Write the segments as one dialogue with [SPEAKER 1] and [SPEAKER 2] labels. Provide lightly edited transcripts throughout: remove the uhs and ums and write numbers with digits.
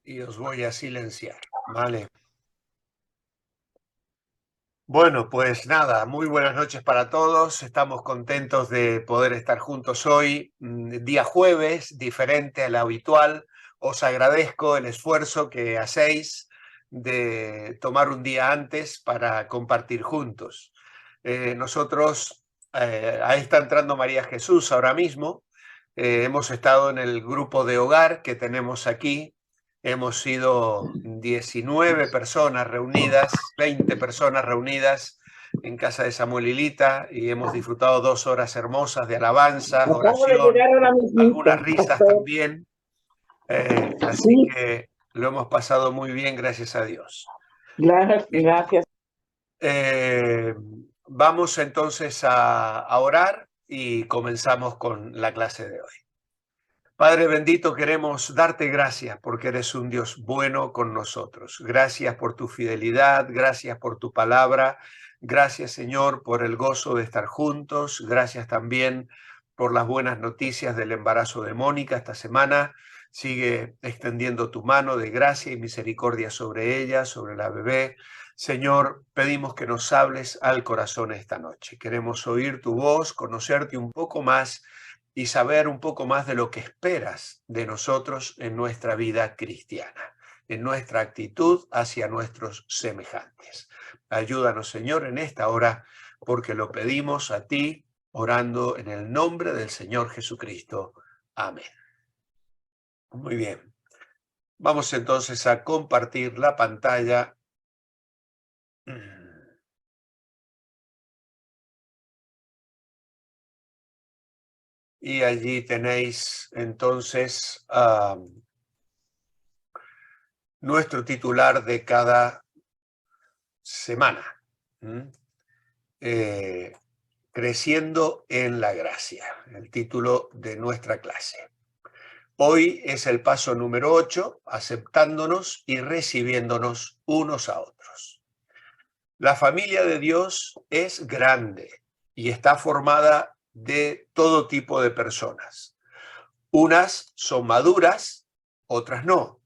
[SPEAKER 1] y os voy a silenciar, ¿vale? Bueno, pues nada, muy buenas noches para todos. Estamos contentos de poder estar juntos hoy, día jueves, diferente a lo habitual. Os agradezco el esfuerzo que hacéis de tomar un día antes para compartir juntos. Nosotros, ahí está entrando María Jesús ahora mismo. Hemos estado en el grupo de hogar que tenemos aquí. Hemos sido 19 personas reunidas, 20 personas reunidas en casa de Samuel Lilita y hemos disfrutado 2 horas hermosas de alabanza,
[SPEAKER 2] Acabo de
[SPEAKER 1] oración,
[SPEAKER 2] llegar ahora mismito,
[SPEAKER 1] algunas risas
[SPEAKER 2] pastor.
[SPEAKER 1] también. Así
[SPEAKER 2] Sí,
[SPEAKER 1] que lo hemos pasado muy bien, gracias a Dios.
[SPEAKER 2] gracias.
[SPEAKER 1] Eh, Vamos entonces a orar y comenzamos con la clase de hoy. Padre bendito, queremos darte gracias porque eres un Dios bueno con nosotros. Gracias por tu fidelidad, gracias por tu palabra, gracias Señor por el gozo de estar juntos, gracias también por las buenas noticias del embarazo de Mónica esta semana. Sigue extendiendo tu mano de gracia y misericordia sobre ella, sobre la bebé. Señor, pedimos que nos hables al corazón esta noche. Queremos oír tu voz, conocerte un poco más y saber un poco más de lo que esperas de nosotros en nuestra vida cristiana, en nuestra actitud hacia nuestros semejantes. Ayúdanos, Señor, en esta hora, porque lo pedimos a ti, orando en el nombre del Señor Jesucristo. Amén. Muy bien. Vamos entonces a compartir la pantalla. Y allí tenéis entonces nuestro titular de cada semana. Creciendo en la gracia, el título de nuestra clase. Hoy es el paso número 8, aceptándonos y recibiéndonos unos a otros. La familia de Dios es grande y está formada de todo tipo de personas. Unas son maduras, otras no.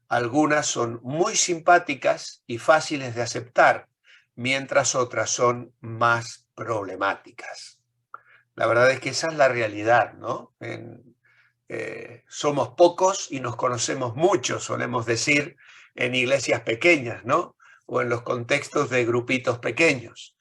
[SPEAKER 1] Algunas son muy simpáticas y fáciles de aceptar, mientras otras son más problemáticas. La verdad es que esa es la realidad, ¿no? Somos pocos y nos conocemos mucho, solemos decir, en iglesias pequeñas, ¿no? O en los contextos de grupitos pequeños.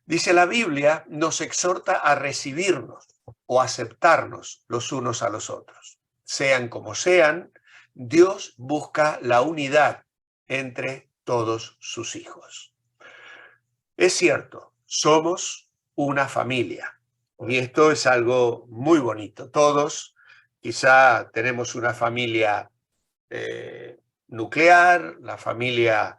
[SPEAKER 1] Dice la Biblia, nos exhorta a recibirnos o aceptarnos los unos a los otros. Sean como sean, Dios busca la unidad entre todos sus hijos. Es cierto, somos una familia y esto es algo muy bonito. Todos quizá tenemos una familia nuclear, la familia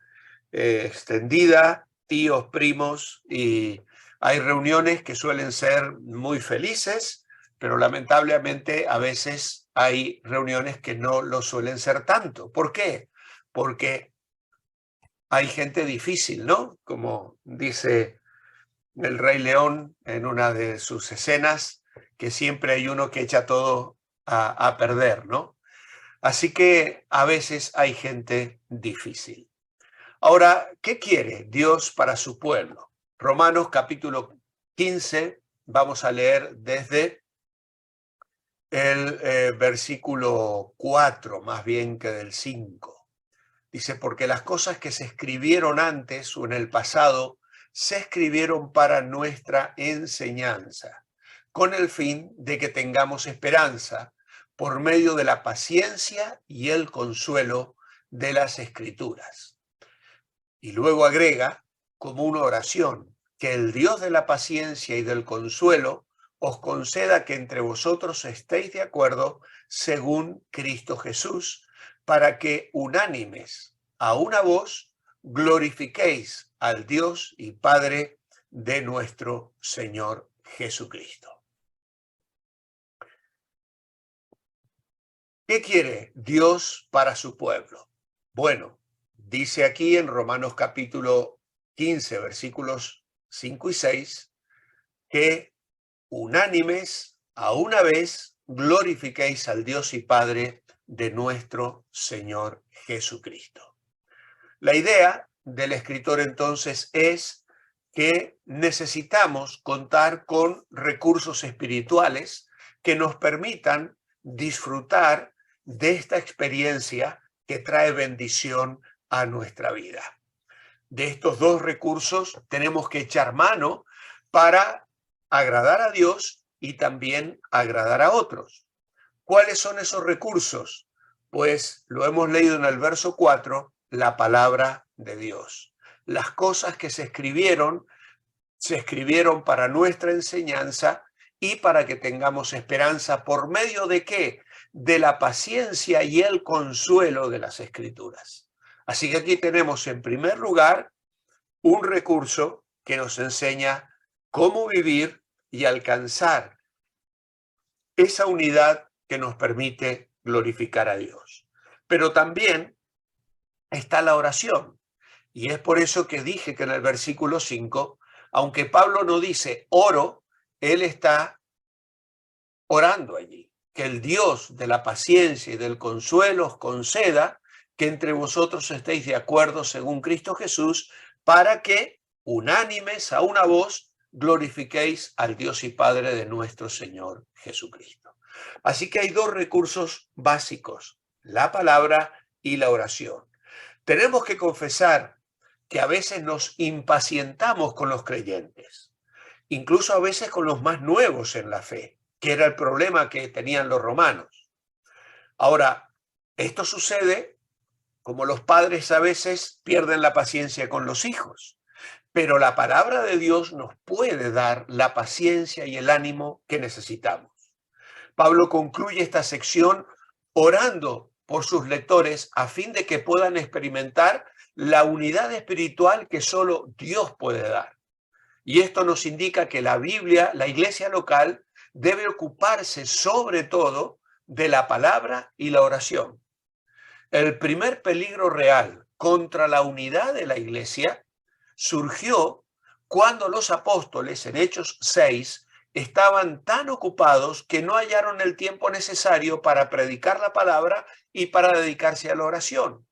[SPEAKER 1] extendida, tíos, primos, y hay reuniones que suelen ser muy felices, pero lamentablemente a veces hay reuniones que no lo suelen ser tanto. ¿Por qué? Porque hay gente difícil, ¿no? Como dice el Rey León en una de sus escenas, que siempre hay uno que echa todo a perder, ¿no? Así que a veces hay gente difícil. Ahora, ¿qué quiere Dios para su pueblo? Romanos capítulo 15, vamos a leer desde el versículo 4, más bien que del 5. Dice, porque las cosas que se escribieron antes o en el pasado se escribieron para nuestra enseñanza, con el fin de que tengamos esperanza por medio de la paciencia y el consuelo de las Escrituras. Y luego agrega, como una oración, que el Dios de la paciencia y del consuelo os conceda que entre vosotros estéis de acuerdo según Cristo Jesús, para que unánimes a una voz glorifiquéis al Dios y Padre de nuestro Señor Jesucristo. ¿Qué quiere Dios para su pueblo? Bueno, dice aquí en Romanos capítulo 15, versículos 5 y 6, que unánimes a una vez glorifiquéis al Dios y Padre de nuestro Señor Jesucristo. La idea del escritor entonces es que necesitamos contar con recursos espirituales que nos permitan disfrutar de esta experiencia que trae bendición a nuestra vida. De estos dos recursos tenemos que echar mano para agradar a Dios y también agradar a otros. ¿Cuáles son esos recursos? Pues lo hemos leído en el verso 4, la palabra de Dios. Las cosas que se escribieron para nuestra enseñanza y para que tengamos esperanza. ¿Por medio de qué? De la paciencia y el consuelo de las Escrituras. Así que aquí tenemos en primer lugar un recurso que nos enseña cómo vivir y alcanzar esa unidad que nos permite glorificar a Dios. Pero también está la oración. Y es por eso que dije que en el versículo 5, aunque Pablo no dice oro, él está orando allí. Que el Dios de la paciencia y del consuelo os conceda que entre vosotros estéis de acuerdo según Cristo Jesús, para que, unánimes a una voz, glorifiquéis al Dios y Padre de nuestro Señor Jesucristo. Así que hay dos recursos básicos, la palabra y la oración. Tenemos que confesar que a veces nos impacientamos con los creyentes, incluso a veces con los más nuevos en la fe, que era el problema que tenían los romanos. Ahora, esto sucede como los padres a veces pierden la paciencia con los hijos, pero la palabra de Dios nos puede dar la paciencia y el ánimo que necesitamos. Pablo concluye esta sección orando por sus lectores a fin de que puedan experimentar la unidad espiritual que solo Dios puede dar. Y esto nos indica que la Biblia, la iglesia local, debe ocuparse sobre todo de la palabra y la oración. El primer peligro real contra la unidad de la iglesia surgió cuando los apóstoles en Hechos 6 estaban tan ocupados que no hallaron el tiempo necesario para predicar la palabra y para dedicarse a la oración.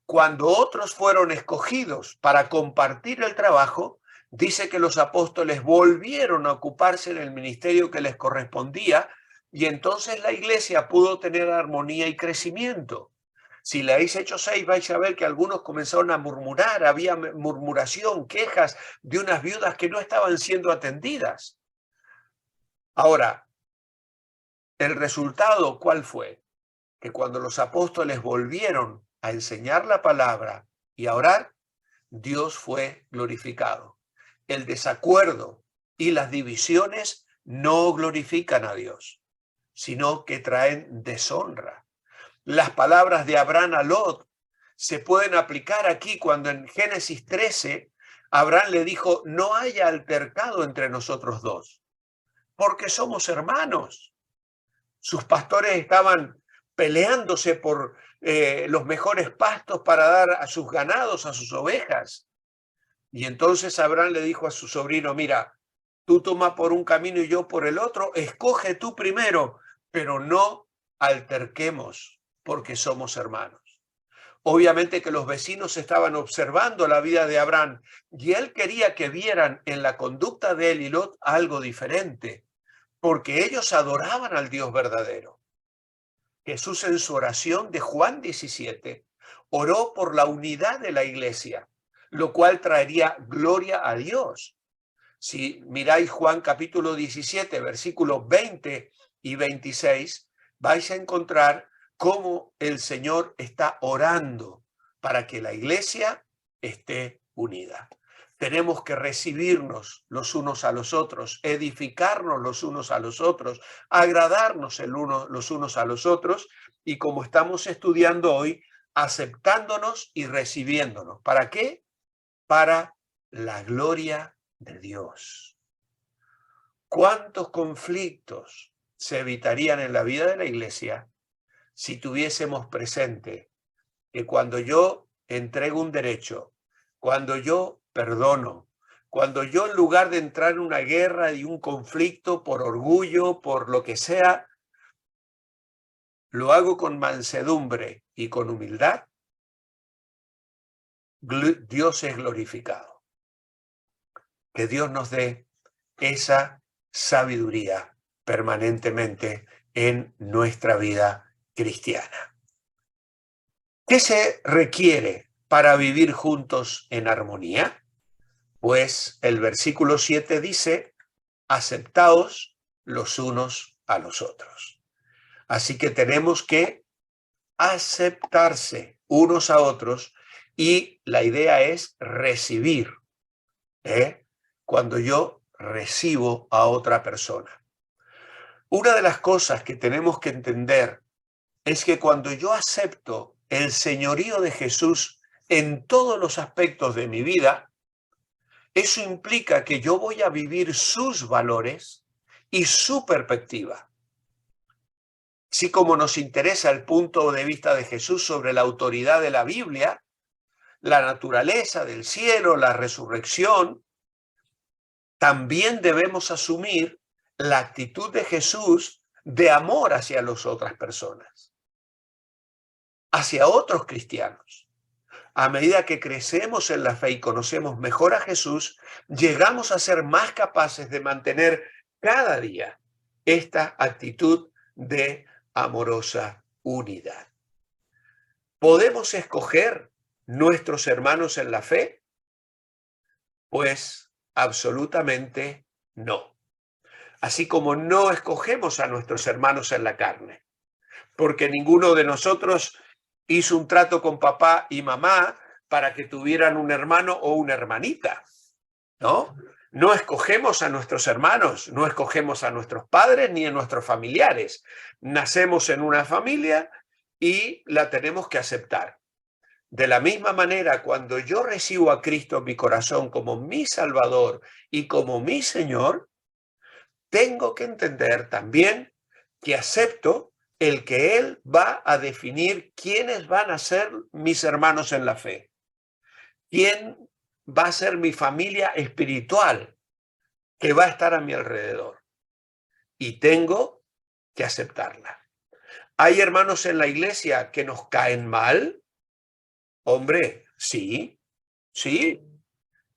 [SPEAKER 1] Cuando otros fueron escogidos para compartir el trabajo, dice que los apóstoles volvieron a ocuparse en el ministerio que les correspondía y entonces la iglesia pudo tener armonía y crecimiento. Si leéis Hechos 6 vais a ver que algunos comenzaron a murmurar, había murmuración, quejas de unas viudas que no estaban siendo atendidas. Ahora, ¿el resultado cuál fue? Que cuando los apóstoles volvieron a enseñar la palabra y a orar, Dios fue glorificado. El desacuerdo y las divisiones no glorifican a Dios, sino que traen deshonra. Las palabras de Abraham a Lot se pueden aplicar aquí cuando en Génesis 13 Abraham le dijo, no haya altercado entre nosotros dos, porque somos hermanos. Sus pastores estaban peleándose por los mejores pastos para dar a sus ganados, a sus ovejas. Y entonces Abraham le dijo a su sobrino, mira, tú toma por un camino y yo por el otro, escoge tú primero, pero no alterquemos porque somos hermanos. Obviamente que los vecinos estaban observando la vida de Abraham y él quería que vieran en la conducta de él y Lot algo diferente, porque ellos adoraban al Dios verdadero. Jesús en su oración de Juan 17 oró por la unidad de la iglesia, lo cual traería gloria a Dios. Si miráis Juan capítulo 17, versículos 20 y 26, vais a encontrar cómo el Señor está orando para que la iglesia esté unida. Tenemos que recibirnos los unos a los otros, edificarnos los unos a los otros, agradarnos los unos a los otros y como estamos estudiando hoy, aceptándonos y recibiéndonos. ¿Para qué? Para la gloria de Dios. ¿Cuántos conflictos se evitarían en la vida de la iglesia si tuviésemos presente que cuando yo entrego un derecho, cuando yo perdono, cuando yo en lugar de entrar en una guerra y un conflicto por orgullo, por lo que sea, lo hago con mansedumbre y con humildad, Dios es glorificado. Que Dios nos dé esa sabiduría permanentemente en nuestra vida cristiana. ¿Qué se requiere para vivir juntos en armonía? Pues el versículo 7 dice, aceptaos los unos a los otros. Así que tenemos que aceptarse unos a otros y la idea es recibir, cuando yo recibo a otra persona. Una de las cosas que tenemos que entender es que cuando yo acepto el señorío de Jesús en todos los aspectos de mi vida, eso implica que yo voy a vivir sus valores y su perspectiva. Así como nos interesa el punto de vista de Jesús sobre la autoridad de la Biblia, la naturaleza del cielo, la resurrección, también debemos asumir la actitud de Jesús de amor hacia las otras personas, hacia otros cristianos. A medida que crecemos en la fe y conocemos mejor a Jesús, llegamos a ser más capaces de mantener cada día esta actitud de amorosa unidad. ¿Podemos escoger nuestros hermanos en la fe? Pues absolutamente no. Así como no escogemos a nuestros hermanos en la carne, porque ninguno de nosotros hizo un trato con papá y mamá para que tuvieran un hermano o una hermanita, ¿no? No escogemos a nuestros hermanos, no escogemos a nuestros padres ni a nuestros familiares. Nacemos en una familia y la tenemos que aceptar. De la misma manera, cuando yo recibo a Cristo en mi corazón como mi Salvador y como mi Señor, tengo que entender también que acepto el que Él va a definir quiénes van a ser mis hermanos en la fe, quién va a ser mi familia espiritual que va a estar a mi alrededor. Y tengo que aceptarla. ¿Hay hermanos en la iglesia que nos caen mal? Hombre, sí,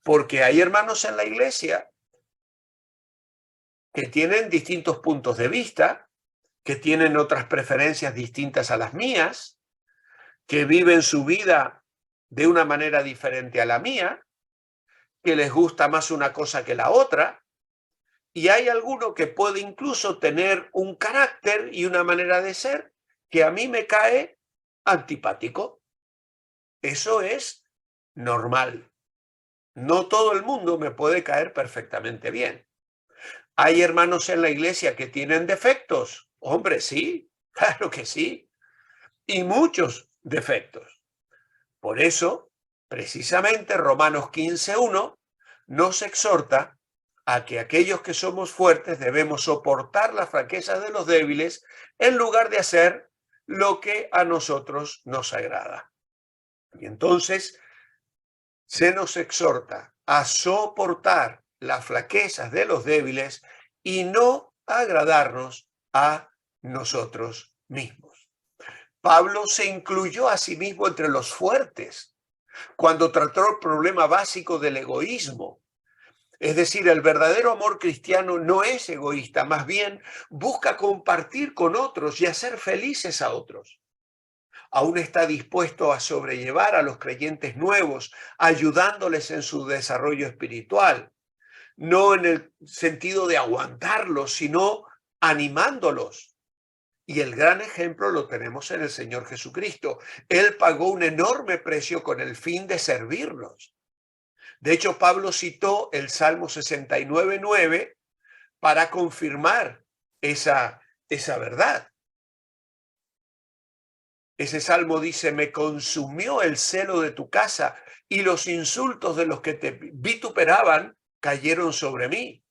[SPEAKER 1] porque hay hermanos en la iglesia que tienen distintos puntos de vista, que tienen otras preferencias distintas a las mías, que viven su vida de una manera diferente a la mía, que les gusta más una cosa que la otra, y hay alguno que puede incluso tener un carácter y una manera de ser que a mí me cae antipático. Eso es normal. No todo el mundo me puede caer perfectamente bien. ¿Hay hermanos en la iglesia que tienen defectos? Hombre, sí, claro que sí. Y muchos defectos. Por eso, precisamente, Romanos 15:1 nos exhorta a que aquellos que somos fuertes debemos soportar las fraquezas de los débiles en lugar de hacer lo que a nosotros nos agrada. Y entonces se nos exhorta a soportar las flaquezas de los débiles y no agradarnos a nosotros mismos. Pablo se incluyó a sí mismo entre los fuertes cuando trató el problema básico del egoísmo. Es decir, el verdadero amor cristiano no es egoísta, más bien busca compartir con otros y hacer felices a otros. Aún está dispuesto a sobrellevar a los creyentes nuevos, ayudándoles en su desarrollo espiritual, no en el sentido de aguantarlos, sino animándolos. Y el gran ejemplo lo tenemos en el Señor Jesucristo. Él pagó un enorme precio con el fin de servirnos. De hecho, Pablo citó el Salmo 69:9 para confirmar esa verdad. Ese salmo dice, me consumió el celo de tu casa y los insultos de los que te vituperaban cayeron sobre mí.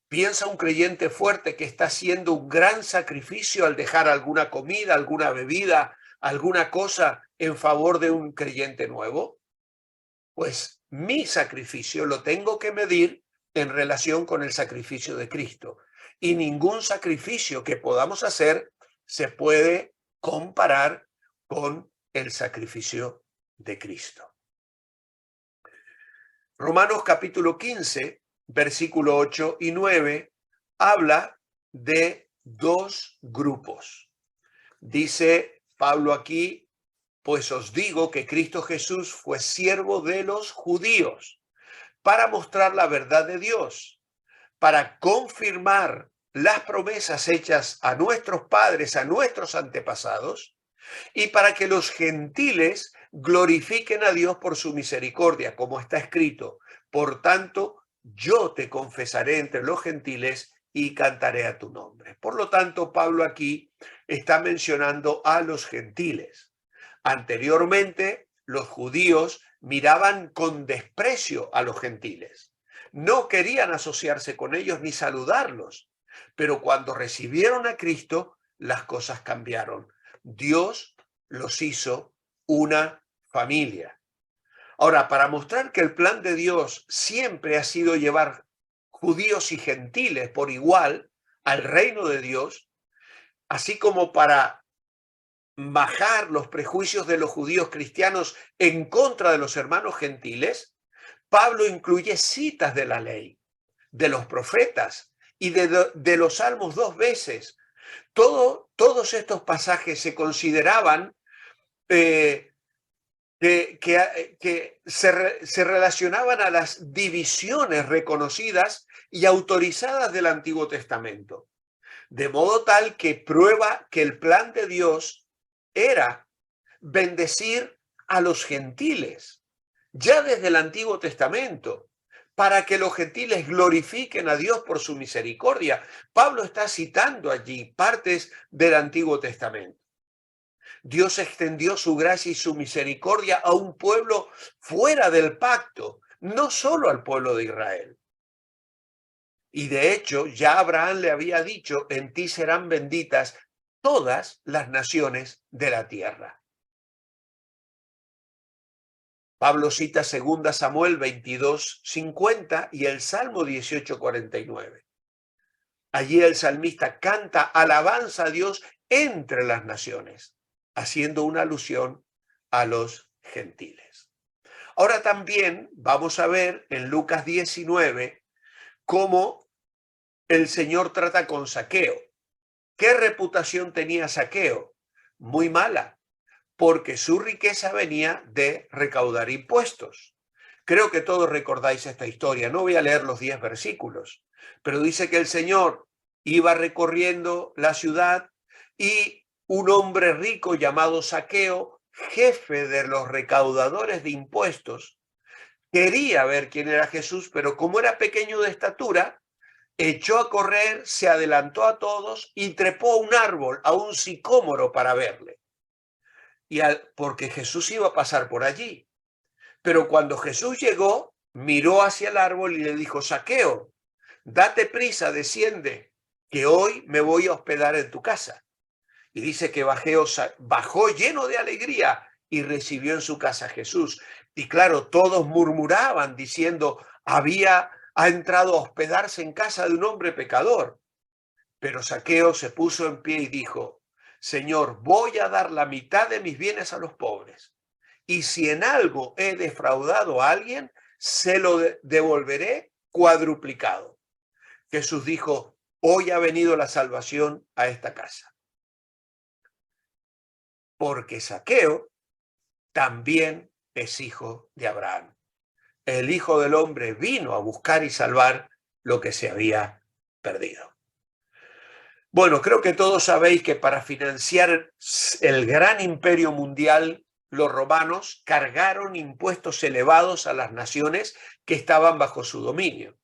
[SPEAKER 1] Piensa un creyente fuerte que está haciendo un gran sacrificio al dejar alguna comida, alguna bebida, alguna cosa en favor de un creyente nuevo. Pues mi sacrificio lo tengo que medir en relación con el sacrificio de Cristo. Y ningún sacrificio que podamos hacer se puede comparar con el sacrificio de Cristo. Romanos capítulo 15, versículo 8 y 9, habla de dos grupos. Dice Pablo aquí, pues os digo que Cristo Jesús fue siervo de los judíos para mostrar la verdad de Dios, para confirmar las promesas hechas a nuestros padres, a nuestros antepasados, y para que los gentiles glorifiquen a Dios por su misericordia, como está escrito. Por tanto, yo te confesaré entre los gentiles y cantaré a tu nombre. Por lo tanto, Pablo aquí está mencionando a los gentiles. Anteriormente, los judíos miraban con desprecio a los gentiles. No querían asociarse con ellos ni saludarlos. Pero cuando recibieron a Cristo, las cosas cambiaron. Dios los hizo una familia. Ahora, para mostrar que el plan de Dios siempre ha sido llevar judíos y gentiles por igual al reino de Dios, así como para bajar los prejuicios de los judíos cristianos en contra de los hermanos gentiles, Pablo incluye citas de la ley, de los profetas y de los salmos 2 veces. Todos estos pasajes se consideraban que se relacionaban a las divisiones reconocidas y autorizadas del Antiguo Testamento. De modo tal que prueba que el plan de Dios era bendecir a los gentiles, ya desde el Antiguo Testamento, para que los gentiles glorifiquen a Dios por su misericordia. Pablo está citando allí partes del Antiguo Testamento. Dios extendió su gracia y su misericordia a un pueblo fuera del pacto, no solo al pueblo de Israel. Y de hecho, ya Abraham le había dicho, en ti serán benditas todas las naciones de la tierra. Pablo cita 2 Samuel 22:50 y el Salmo 18:49. Allí el salmista canta alabanza a Dios entre las naciones, haciendo una alusión a los gentiles. Ahora también vamos a ver en Lucas 19 cómo el Señor trata con Zaqueo. ¿Qué reputación tenía Zaqueo? Muy mala, porque su riqueza venía de recaudar impuestos. Creo que todos recordáis esta historia. No voy a leer los 10 versículos, pero dice que el Señor iba recorriendo la ciudad y un hombre rico llamado Zaqueo, jefe de los recaudadores de impuestos, quería ver quién era Jesús, pero como era pequeño de estatura, echó a correr, se adelantó a todos y trepó a un árbol, a un sicómoro para verle. Porque Jesús iba a pasar por allí. Pero cuando Jesús llegó, miró hacia el árbol y le dijo, Zaqueo, date prisa, desciende, que hoy me voy a hospedar en tu casa. Y dice que bajó lleno de alegría y recibió en su casa a Jesús. Y claro, todos murmuraban diciendo, ha entrado a hospedarse en casa de un hombre pecador. Pero Zaqueo se puso en pie y dijo, Señor, voy a dar la mitad de mis bienes a los pobres. Y si en algo he defraudado a alguien, se lo devolveré cuadruplicado. Jesús dijo, hoy ha venido la salvación a esta casa. Porque Zaqueo también es hijo de Abraham. El Hijo del Hombre vino a buscar y salvar lo que se había perdido. Bueno, creo que todos sabéis que para financiar el gran imperio mundial, los romanos cargaron impuestos elevados a las naciones que estaban bajo su dominio.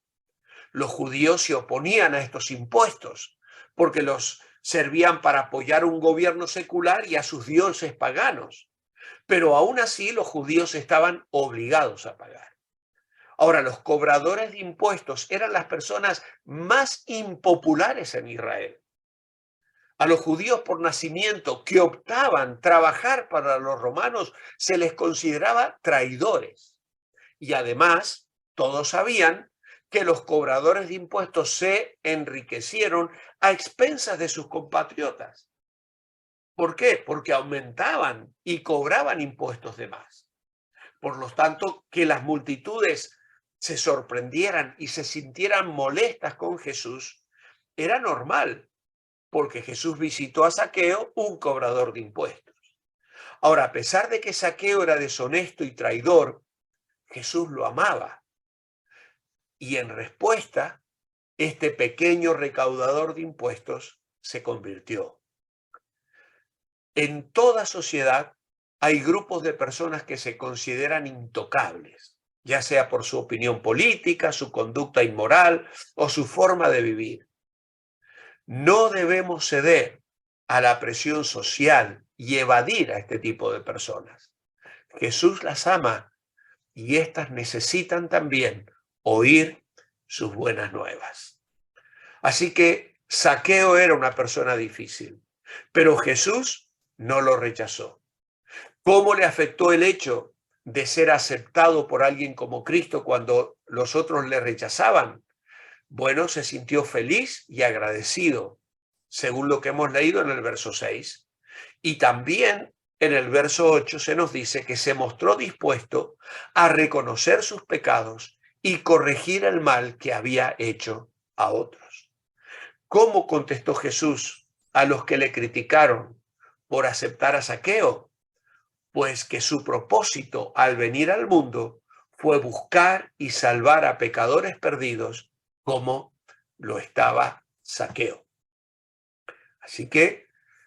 [SPEAKER 1] Los judíos se oponían a estos impuestos porque los servían para apoyar un gobierno secular y a sus dioses paganos. Pero aún así los judíos estaban obligados a pagar. Ahora, los cobradores de impuestos eran las personas más impopulares en Israel. A los judíos por nacimiento que optaban trabajar para los romanos se les consideraba traidores. Y además, todos sabían que los cobradores de impuestos se enriquecieron a expensas de sus compatriotas. ¿Por qué? Porque aumentaban y cobraban impuestos de más. Por lo tanto, que las multitudes se sorprendieran y se sintieran molestas con Jesús era normal, porque Jesús visitó a Zaqueo, un cobrador de impuestos. Ahora, a pesar de que Zaqueo era deshonesto y traidor, Jesús lo amaba. Y en respuesta, este pequeño recaudador de impuestos se convirtió. En toda sociedad hay grupos de personas que se consideran intocables, ya sea por su opinión política, su conducta inmoral o su forma de vivir. No debemos ceder a la presión social y evadir a este tipo de personas. Jesús las ama y éstas necesitan también oír sus buenas nuevas. Así que Zaqueo era una persona difícil, pero Jesús no lo rechazó. ¿Cómo le afectó el hecho de ser aceptado por alguien como Cristo cuando los otros le rechazaban? Bueno, se sintió feliz y agradecido, según lo que hemos leído en el verso 6. Y también en el verso 8 se nos dice que se mostró dispuesto a reconocer sus pecados y corregir el mal que había hecho a otros. ¿Cómo contestó Jesús a los que le criticaron por aceptar a Zaqueo? Pues que su propósito al venir al mundo fue buscar y salvar a pecadores perdidos como lo estaba Zaqueo. Así que,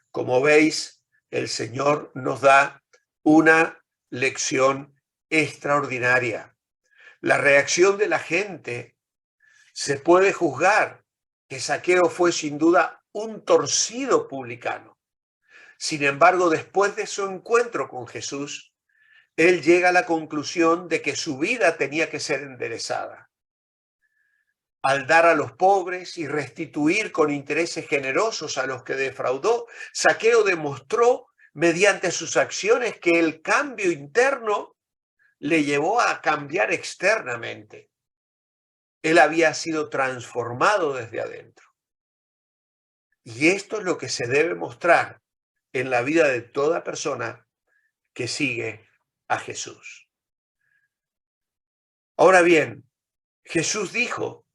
[SPEAKER 1] como veis, el Señor nos da una lección extraordinaria. La reacción de la gente se puede juzgar que Zaqueo fue sin duda un torcido publicano. Sin embargo, después de su encuentro con Jesús, él llega a la conclusión de que su vida tenía que ser enderezada. Al dar a los pobres y restituir con intereses generosos a los que defraudó, Zaqueo demostró mediante sus acciones que el cambio interno le llevó a cambiar externamente. Él había sido transformado desde adentro. Y esto es lo que se debe mostrar en la vida de toda persona que sigue a Jesús. Ahora bien, Jesús dijo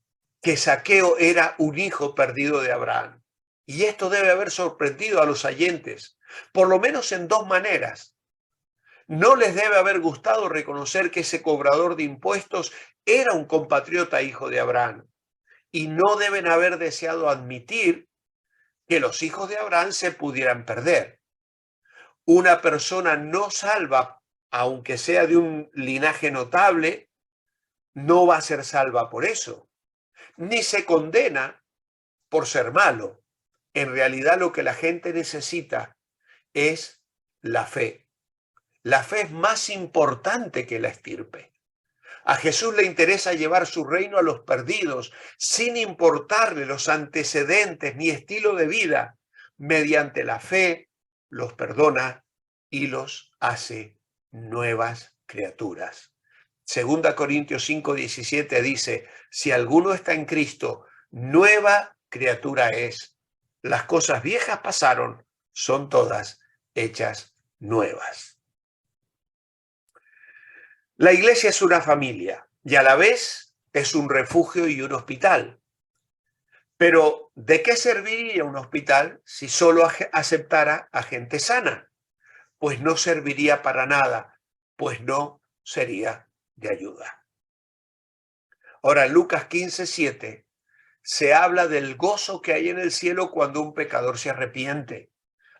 [SPEAKER 1] que Zaqueo era un hijo perdido de Abraham. Y esto debe haber sorprendido a los oyentes, por lo menos en dos maneras. No les debe haber gustado reconocer que ese cobrador de impuestos era un compatriota hijo de Abraham. Y no deben haber deseado admitir que los hijos de Abraham se pudieran perder. Una persona no salva, aunque sea de un linaje notable, no va a ser salva por eso, ni se condena por ser malo. En realidad lo que la gente necesita es la fe. La fe es más importante que la estirpe. A Jesús le interesa llevar su reino a los perdidos, sin importarle los antecedentes ni estilo de vida. Mediante la fe los perdona y los hace nuevas criaturas. Segunda Corintios 5:17 dice, si alguno está en Cristo, nueva criatura es. Las cosas viejas pasaron, son todas hechas nuevas. La iglesia es una familia y a la vez es un refugio y un hospital. Pero, ¿de qué serviría un hospital si solo aceptara a gente sana? Pues no serviría para nada, pues no sería de ayuda. Ahora, en Lucas 15:7 se habla del gozo que hay en el cielo cuando un pecador se arrepiente.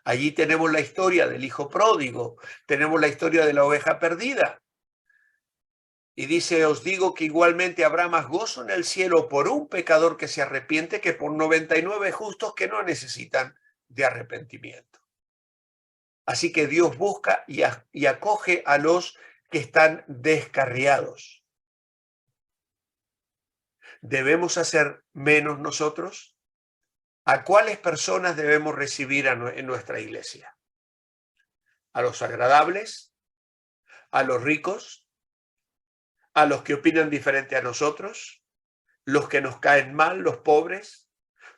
[SPEAKER 1] Allí tenemos la historia del hijo pródigo, tenemos la historia de la oveja perdida. Y dice, os digo que igualmente habrá más gozo en el cielo por un pecador que se arrepiente que por 99 justos que no necesitan de arrepentimiento. Así que Dios busca y acoge a los que están descarriados. ¿Debemos hacer menos nosotros? ¿A cuáles personas debemos recibir en nuestra iglesia? ¿A los agradables? ¿A los ricos? ¿A los que opinan diferente a nosotros? ¿Los que nos caen mal, los pobres?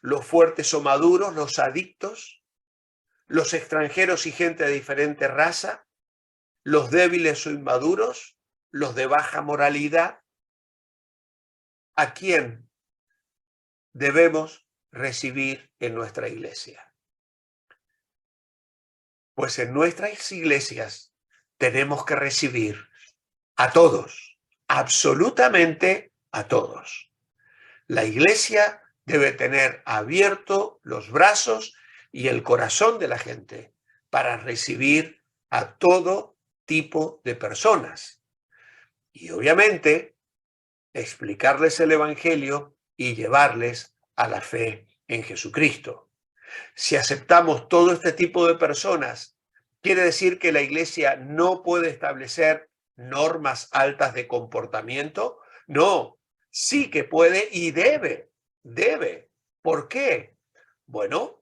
[SPEAKER 1] ¿Los fuertes o maduros, los adictos? los extranjeros y gente de diferente raza, los débiles o inmaduros, los de baja moralidad. ¿A quién debemos recibir en nuestra iglesia? Pues en nuestras iglesias tenemos que recibir a todos, absolutamente a todos. La iglesia debe tener abierto los brazos y el corazón de la gente para recibir a todo tipo de personas. Y obviamente explicarles el evangelio y llevarles a la fe en Jesucristo. Si aceptamos todo este tipo de personas, ¿quiere decir que la iglesia no puede establecer normas altas de comportamiento? No, sí que puede y debe. ¿Por qué? Bueno,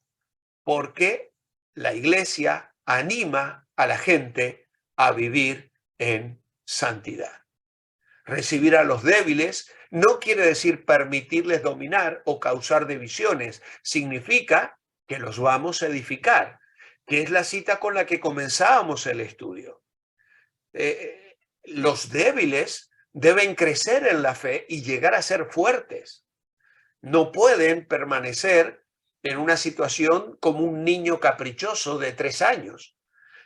[SPEAKER 1] porque la iglesia anima a la gente a vivir en santidad. Recibir a los débiles no quiere decir permitirles dominar o causar divisiones. Significa que los vamos a edificar, que es la cita con la que comenzábamos el estudio. Los débiles deben crecer en la fe y llegar a ser fuertes. No pueden permanecer en una situación como un niño caprichoso de 3 años.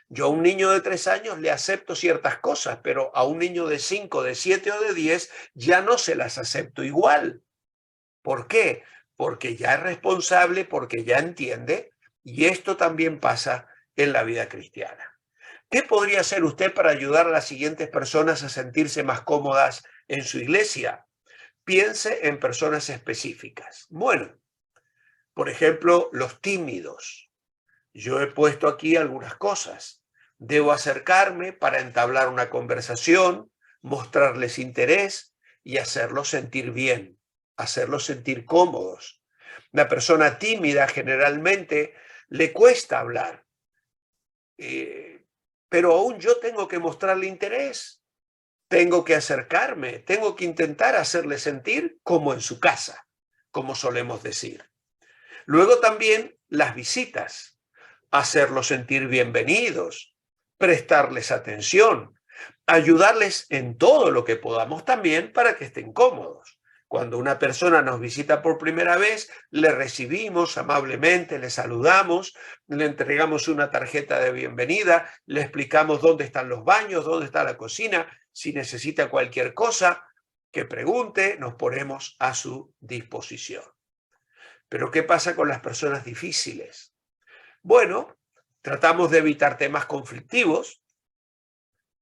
[SPEAKER 1] Yo a un niño de 3 años le acepto ciertas cosas, pero a un niño de 5, de 7 o de 10 ya no se las acepto igual. ¿Por qué? Porque ya es responsable, porque ya entiende, y esto también pasa en la vida cristiana. ¿Qué podría hacer usted para ayudar a las siguientes personas a sentirse más cómodas en su iglesia? Piense en personas específicas. Bueno, por ejemplo, los tímidos. Yo he puesto aquí algunas cosas. Debo acercarme para entablar una conversación, mostrarles interés y hacerlos sentir bien, hacerlos sentir cómodos. Una persona tímida generalmente le cuesta hablar, pero aún yo tengo que mostrarle interés, tengo que acercarme, tengo que intentar hacerle sentir como en su casa, como solemos decir. Luego también las visitas, hacerlos sentir bienvenidos, prestarles atención, ayudarles en todo lo que podamos también para que estén cómodos. Cuando una persona nos visita por primera vez, le recibimos amablemente, le saludamos, le entregamos una tarjeta de bienvenida, le explicamos dónde están los baños, dónde está la cocina, si necesita cualquier cosa que pregunte, nos ponemos a su disposición. Pero ¿qué pasa con las personas difíciles? Bueno, tratamos de evitar temas conflictivos,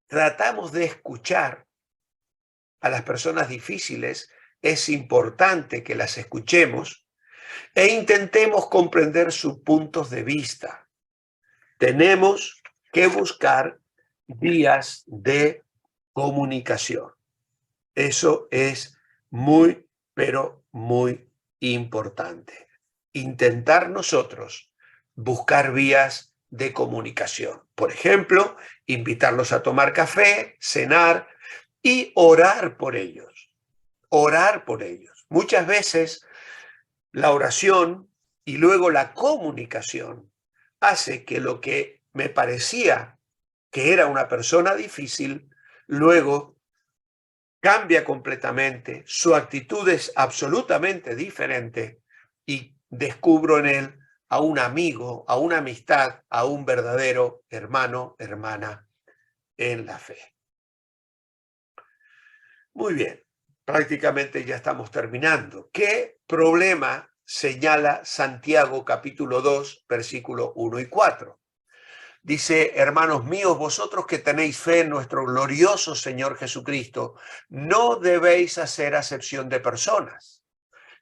[SPEAKER 1] tratamos de escuchar a las personas difíciles, es importante que las escuchemos e intentemos comprender sus puntos de vista. Tenemos que buscar vías de comunicación. Eso es muy, pero muy importante. Intentar nosotros buscar vías de comunicación. Por ejemplo, invitarlos a tomar café, cenar y orar por ellos. Orar por ellos. Muchas veces la oración y luego la comunicación hace que lo que me parecía que era una persona difícil, luego cambia completamente, su actitud es absolutamente diferente y descubro en él a un amigo, a una amistad, a un verdadero hermano, hermana en la fe. Muy bien, prácticamente ya estamos terminando. ¿Qué problema señala Santiago capítulo 2, versículo 1 y 4? Dice, hermanos míos, vosotros que tenéis fe en nuestro glorioso Señor Jesucristo, no debéis hacer acepción de personas.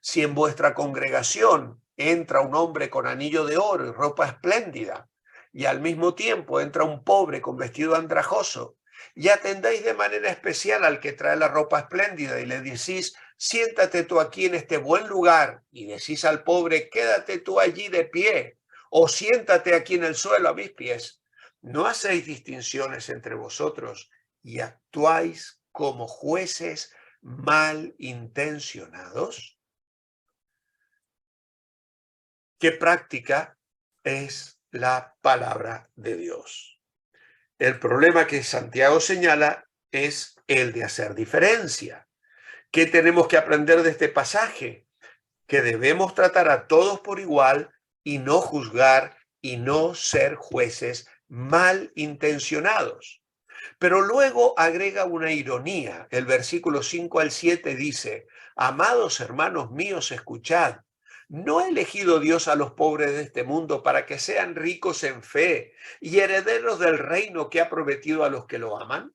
[SPEAKER 1] Si en vuestra congregación entra un hombre con anillo de oro y ropa espléndida, y al mismo tiempo entra un pobre con vestido andrajoso, y atendéis de manera especial al que trae la ropa espléndida y le decís, siéntate tú aquí en este buen lugar, y decís al pobre, quédate tú allí de pie, o siéntate aquí en el suelo a mis pies, ¿no hacéis distinciones entre vosotros y actuáis como jueces malintencionados? ¿Qué práctica es la palabra de Dios. El problema que Santiago señala es el de hacer diferencia. ¿Qué tenemos que aprender de este pasaje? Que debemos tratar a todos por igual y no juzgar y no ser jueces malintencionados. Pero luego agrega una ironía. El versículo 5 al 7 dice: amados hermanos míos, escuchad. ¿No ha elegido Dios a los pobres de este mundo para que sean ricos en fe y herederos del reino que ha prometido a los que lo aman?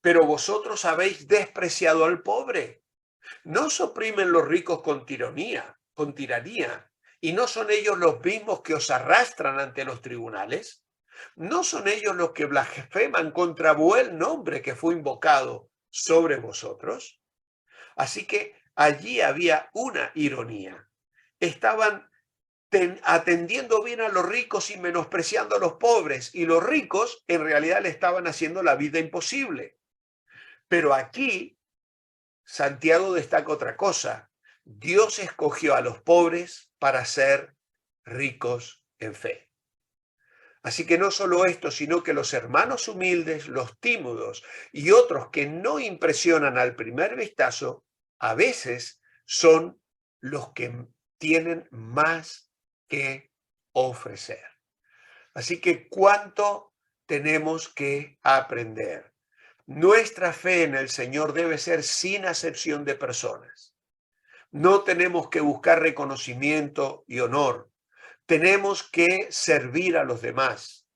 [SPEAKER 1] Pero vosotros habéis despreciado al pobre. ¿No os oprimen los ricos con tiranía? ¿Y no son ellos los mismos que os arrastran ante los tribunales? ¿No son ellos los que blasfeman contra buen nombre que fue invocado sobre vosotros? Así que allí había una ironía. Estaban atendiendo bien a los ricos y menospreciando a los pobres, y los ricos en realidad le estaban haciendo la vida imposible. Pero aquí Santiago destaca otra cosa. Dios escogió a los pobres para ser ricos en fe. Así que no solo esto, sino que los hermanos humildes, los tímidos y otros que no impresionan al primer vistazo, a veces son los que tienen más que ofrecer. Así que ¿cuánto tenemos que aprender? Nuestra fe en el Señor debe ser sin acepción de personas. No tenemos que buscar reconocimiento y honor. Tenemos que servir a los demás.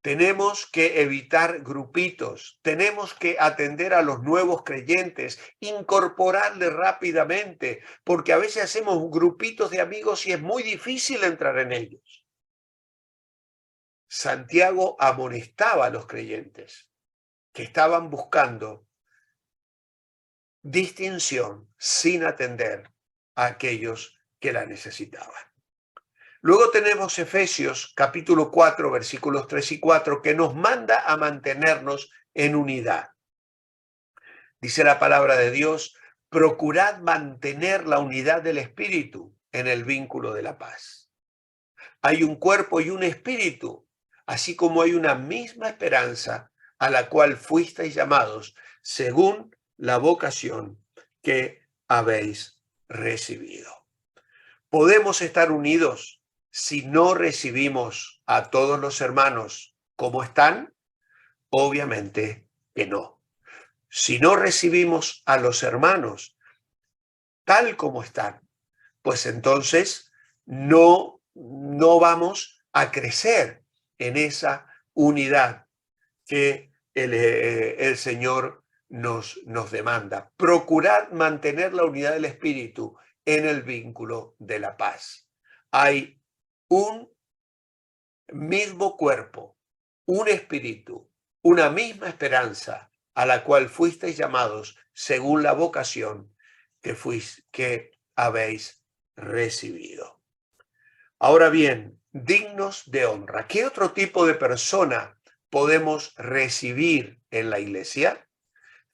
[SPEAKER 1] Tenemos que evitar grupitos. Tenemos que atender a los nuevos creyentes, incorporarles rápidamente, porque a veces hacemos grupitos de amigos y es muy difícil entrar en ellos. Santiago amonestaba a los creyentes que estaban buscando distinción sin atender a aquellos que la necesitaban. Luego tenemos Efesios capítulo 4, versículos 3 y 4, que nos manda a mantenernos en unidad. Dice la palabra de Dios: procurad mantener la unidad del espíritu en el vínculo de la paz. Hay un cuerpo y un espíritu, así como hay una misma esperanza a la cual fuisteis llamados según la vocación que habéis recibido. ¿Podemos estar unidos si no recibimos a todos los hermanos como están? Obviamente que no. Si no recibimos a los hermanos tal como están, pues entonces no vamos a crecer en esa unidad que el Señor nos demanda. Procurad mantener la unidad del espíritu en el vínculo de la paz. Hay un mismo cuerpo, un espíritu, una misma esperanza a la cual fuisteis llamados según la vocación que habéis recibido. Ahora bien, dignos de honra. ¿Qué otro tipo de persona podemos recibir en la iglesia?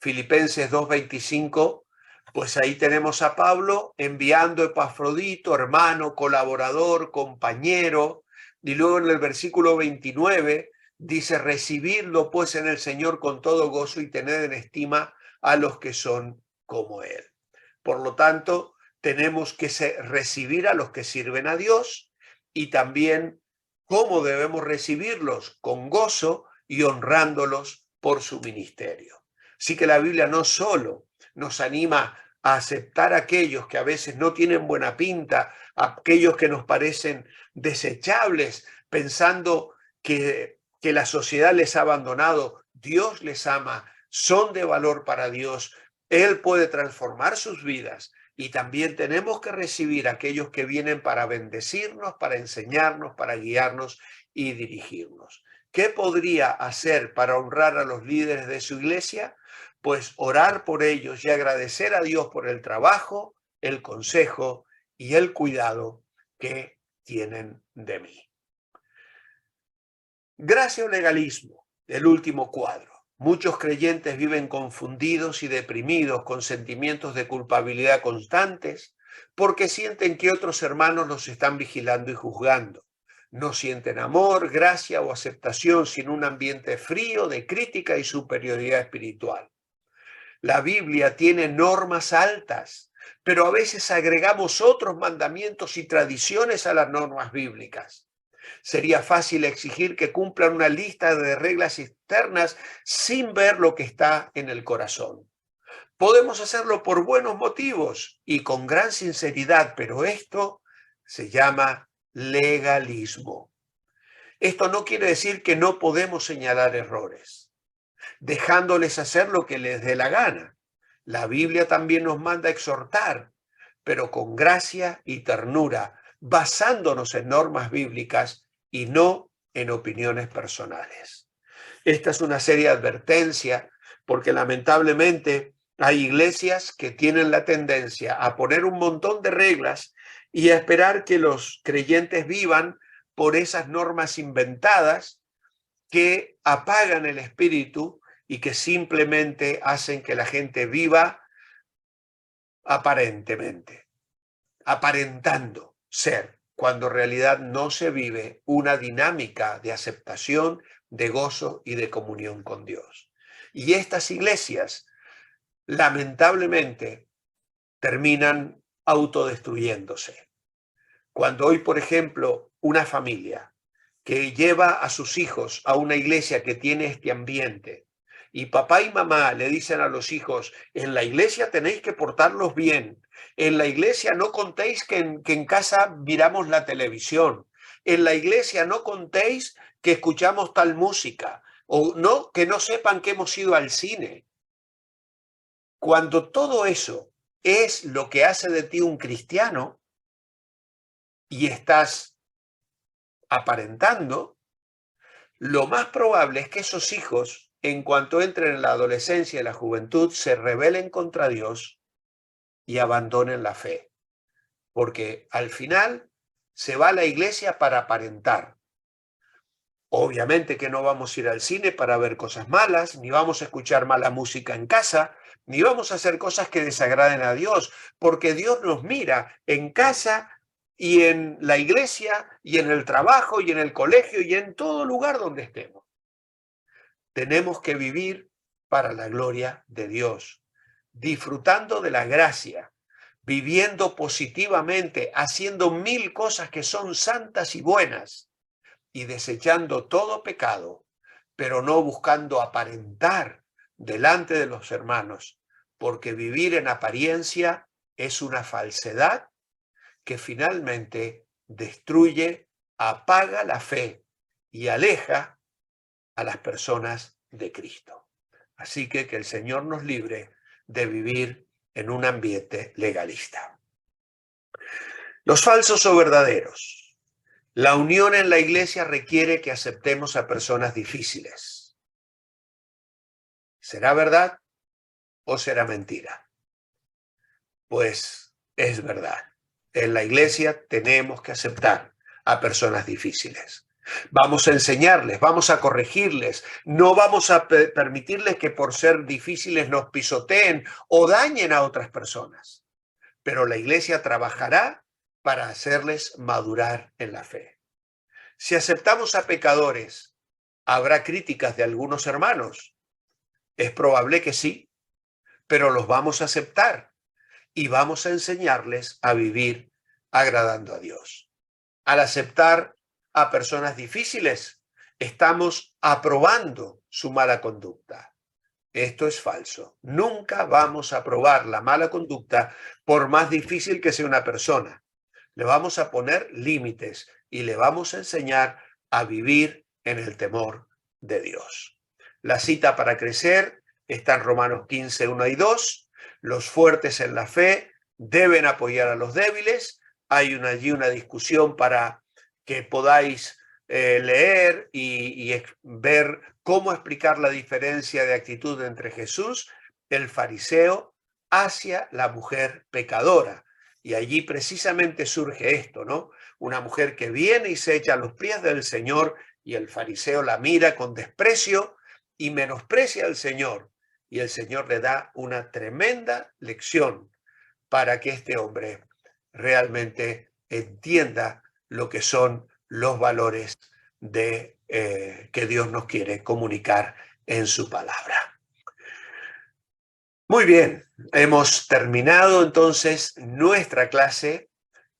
[SPEAKER 1] Filipenses 2:25, pues ahí tenemos a Pablo enviando a Epafrodito, hermano, colaborador, compañero, y luego en el versículo 29 dice: recibidlo pues en el Señor con todo gozo y tened en estima a los que son como él. Por lo tanto, tenemos que recibir a los que sirven a Dios, y también cómo debemos recibirlos: con gozo y honrándolos por su ministerio. Así que la Biblia no solo nos anima a aceptar a aquellos que a veces no tienen buena pinta, a aquellos que nos parecen desechables, pensando que la sociedad les ha abandonado. Dios les ama, son de valor para Dios, Él puede transformar sus vidas. Y también tenemos que recibir a aquellos que vienen para bendecirnos, para enseñarnos, para guiarnos y dirigirnos. ¿Qué podría hacer para honrar a los líderes de su iglesia? Pues orar por ellos y agradecer a Dios por el trabajo, el consejo y el cuidado que tienen de mí. Gracia o legalismo, el último cuadro. Muchos creyentes viven confundidos y deprimidos con sentimientos de culpabilidad constantes porque sienten que otros hermanos los están vigilando y juzgando. No sienten amor, gracia o aceptación sin un ambiente frío de crítica y superioridad espiritual. La Biblia tiene normas altas, pero a veces agregamos otros mandamientos y tradiciones a las normas bíblicas. Sería fácil exigir que cumplan una lista de reglas externas sin ver lo que está en el corazón. Podemos hacerlo por buenos motivos y con gran sinceridad, pero esto se llama legalismo. Esto no quiere decir que no podemos señalar errores, dejándoles hacer lo que les dé la gana. La Biblia también nos manda a exhortar, pero con gracia y ternura, basándonos en normas bíblicas y no en opiniones personales. Esta es una seria advertencia porque lamentablemente hay iglesias que tienen la tendencia a poner un montón de reglas y a esperar que los creyentes vivan por esas normas inventadas que apagan el espíritu y que simplemente hacen que la gente viva aparentemente, aparentando ser, cuando en realidad no se vive una dinámica de aceptación, de gozo y de comunión con Dios. Y estas iglesias, lamentablemente, terminan autodestruyéndose. Cuando hoy, por ejemplo, una familia que lleva a sus hijos a una iglesia que tiene este ambiente y papá y mamá le dicen a los hijos, en la iglesia tenéis que portarlos bien, en la iglesia no contéis que en casa miramos la televisión, en la iglesia no contéis que escuchamos tal música, o no, que no sepan que hemos ido al cine. Cuando todo eso es lo que hace de ti un cristiano y estás aparentando, lo más probable es que esos hijos, en cuanto entren en la adolescencia y la juventud, se rebelen contra Dios y abandonen la fe. Porque al final se va a la iglesia para aparentar. Obviamente que no vamos a ir al cine para ver cosas malas, ni vamos a escuchar mala música en casa, ni vamos a hacer cosas que desagraden a Dios, porque Dios nos mira en casa y en la iglesia y en el trabajo y en el colegio y en todo lugar donde estemos. Tenemos que vivir para la gloria de Dios, disfrutando de la gracia, viviendo positivamente, haciendo 1000 cosas que son santas y buenas y desechando todo pecado, pero no buscando aparentar delante de los hermanos, porque vivir en apariencia es una falsedad que finalmente destruye, apaga la fe y aleja a las personas de Cristo. Así que el Señor nos libre de vivir en un ambiente legalista. Los falsos o verdaderos. La unión en la iglesia requiere que aceptemos a personas difíciles. ¿Será verdad o será mentira? Pues es verdad. En la iglesia tenemos que aceptar a personas difíciles. Vamos a enseñarles, vamos a corregirles, no vamos a permitirles que por ser difíciles nos pisoteen o dañen a otras personas. Pero la iglesia trabajará para hacerles madurar en la fe. Si aceptamos a pecadores, ¿habrá críticas de algunos hermanos? Es probable que sí, pero los vamos a aceptar y vamos a enseñarles a vivir agradando a Dios. Al aceptar a personas difíciles, estamos aprobando su mala conducta. Esto es falso. Nunca vamos a aprobar la mala conducta por más difícil que sea una persona. Le vamos a poner límites y le vamos a enseñar a vivir en el temor de Dios. La cita para crecer está en Romanos 15, 1 y 2. Los fuertes en la fe deben apoyar a los débiles. Hay allí una discusión para que podáis leer y ver cómo explicar la diferencia de actitud entre Jesús, el fariseo, hacia la mujer pecadora. Y allí precisamente surge esto, ¿no? Una mujer que viene y se echa a los pies del Señor y el fariseo la mira con desprecio y menosprecia al Señor. Y el Señor le da una tremenda lección para que este hombre realmente entienda lo que son los valores que Dios nos quiere comunicar en su palabra. Muy bien, hemos terminado entonces nuestra clase.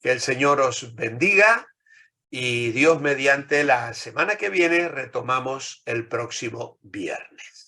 [SPEAKER 1] Que el Señor os bendiga y Dios mediante la semana que viene retomamos el próximo viernes.